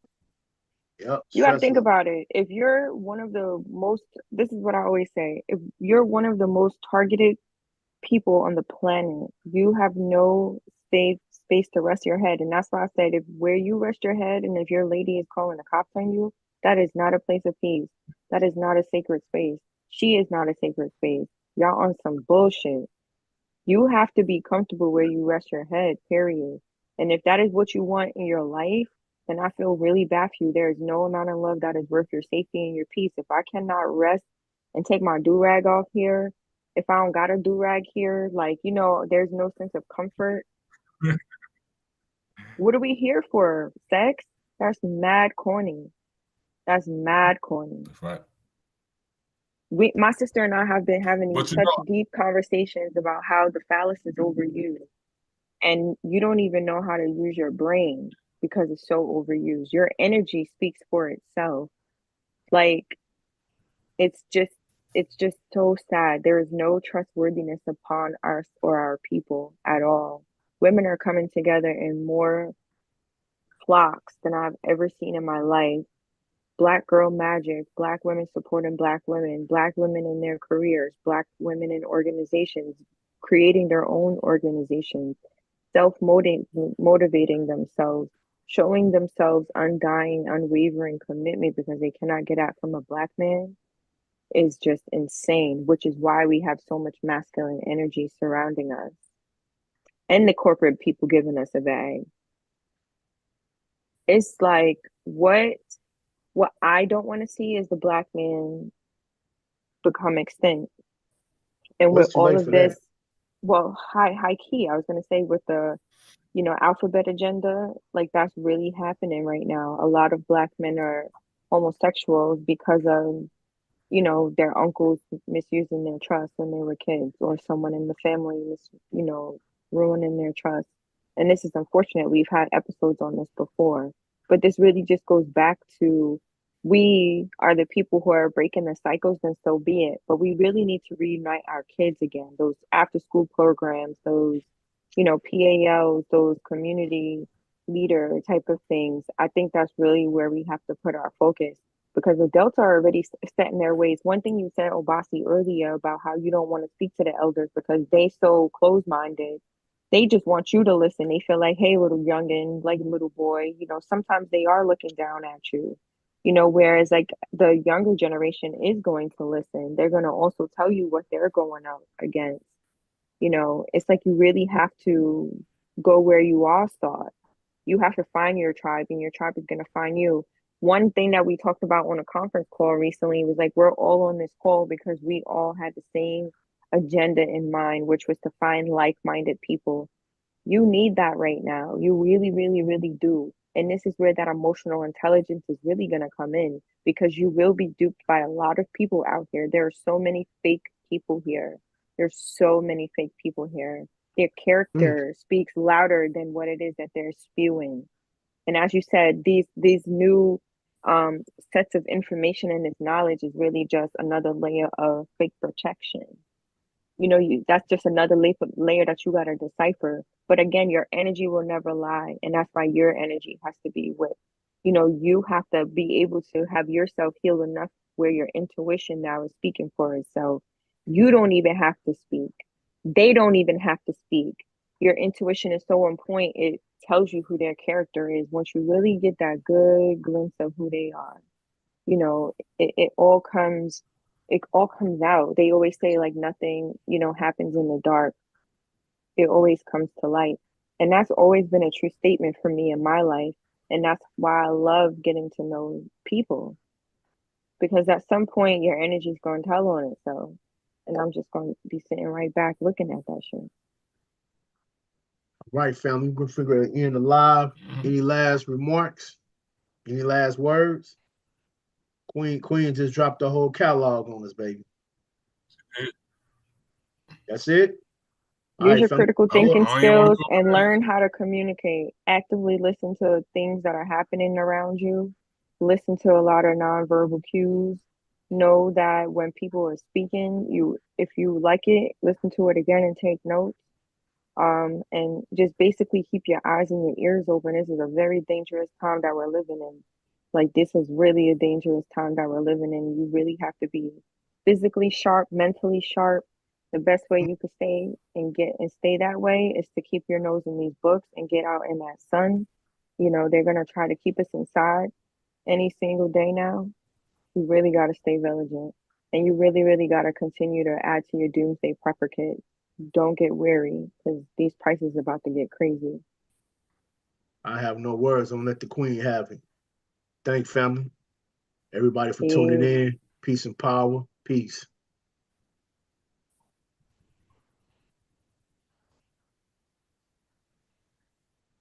Yep. You got to Stress think level. about it. If you're one of the most, this is what I always say, if you're one of the most targeted people on the planet, you have no safe space to rest your head. And that's why I said, if where you rest your head and if your lady is calling the cops on you, that is not a place of peace. That is not a sacred space. She is not a sacred space. Y'all on some bullshit. You have to be comfortable where you rest your head, period. And if that is what you want in your life, then I feel really bad for you. There is no amount of love that is worth your safety and your peace. If I cannot rest and take my do rag off here, if I don't got a do rag here, like, there's no sense of comfort. What are we here for? Sex? That's mad corny. That's mad corny. That's right. My sister and I have been having these But you such know, deep conversations about how the phallus is overused. And you don't even know how to use your brain because it's so overused. Your energy speaks for itself. Like, it's just so sad. There is no trustworthiness upon us or our people at all. Women are coming together in more flocks than I've ever seen in my life. Black girl magic, black women supporting black women in their careers, black women in organizations, creating their own organizations, self-motivating themselves, showing themselves undying, unwavering commitment because they cannot get out from a black man is just insane, which is why we have so much masculine energy surrounding us and the corporate people giving us a bag. It's like what I don't want to see is the black man become extinct. And Well, with it's too all late of for that. this, well, high key, I was gonna say with the, alphabet agenda, like that's really happening right now. A lot of black men are homosexuals because of, their uncles misusing their trust when they were kids, or someone in the family ruining their trust. And this is unfortunate. We've had episodes on this before, but this really just goes back to we are the people who are breaking the cycles, then so be it. But we really need to reunite our kids again. Those after school programs, those, PALs, those community leader type of things. I think that's really where we have to put our focus because adults are already set in their ways. One thing you said, Obasi, earlier about how you don't want to speak to the elders because they so close-minded. They just want you to listen. They feel like, hey, little youngin, like little boy, sometimes they are looking down at you, whereas like the younger generation is going to listen. They're going to also tell you what they're going up against. It's like you really have to go where you are sought. You have to find your tribe, and your tribe is going to find you. One thing that we talked about on a conference call recently was like we're all on this call because we all had the same agenda in mind, which was to find like-minded people. You need that right now. You really, really, really do. And this is where that emotional intelligence is really going to come in because you will be duped by a lot of people out here. There are so many fake people here. There's so many fake people here. Their Mm. character speaks louder than what it is that they're spewing. And as you said, these new um, sets of information and this knowledge is really just another layer of fake protection. That's just another layer that you got to decipher. But again, your energy will never lie, and that's why your energy has to be with. You have to be able to have yourself heal enough where your intuition now is speaking for itself. You don't even have to speak. They don't even have to speak. Your intuition is so on point, it tells you who their character is once you really get that good glimpse of who they are. It all comes out. They always say like nothing, happens in the dark. It always comes to light. And that's always been a true statement for me in my life. And that's why I love getting to know people because at some point your energy is going to tell on itself. And I'm just going to be sitting right back looking at that shit. Right, family. We're gonna figure out end the live. Mhm. Any last remarks? Any last words? Queen just dropped the whole catalog on us, baby. That's it. All Use right, your family. critical I thinking don't even want to skills go and back. learn how to communicate. Actively listen to things that are happening around you. Listen to a lot of nonverbal cues. Know that when people are speaking, if you like it, listen to it again and take notes. And just basically keep your eyes and your ears open. This is a very dangerous time that we're living in. Like this is really a dangerous time that we're living in. You really have to be physically sharp, mentally sharp. The best way you could stay that way is to keep your nose in these books and get out in that sun. They're gonna try to keep us inside any single day now. You really gotta stay vigilant. And you really, really gotta continue to add to your doomsday prepper kit. Don't get weary because these prices are about to get crazy. I have no words. I'm gonna let the queen have it. Thank family. Everybody for tuning Peace. in. Peace and power. Peace.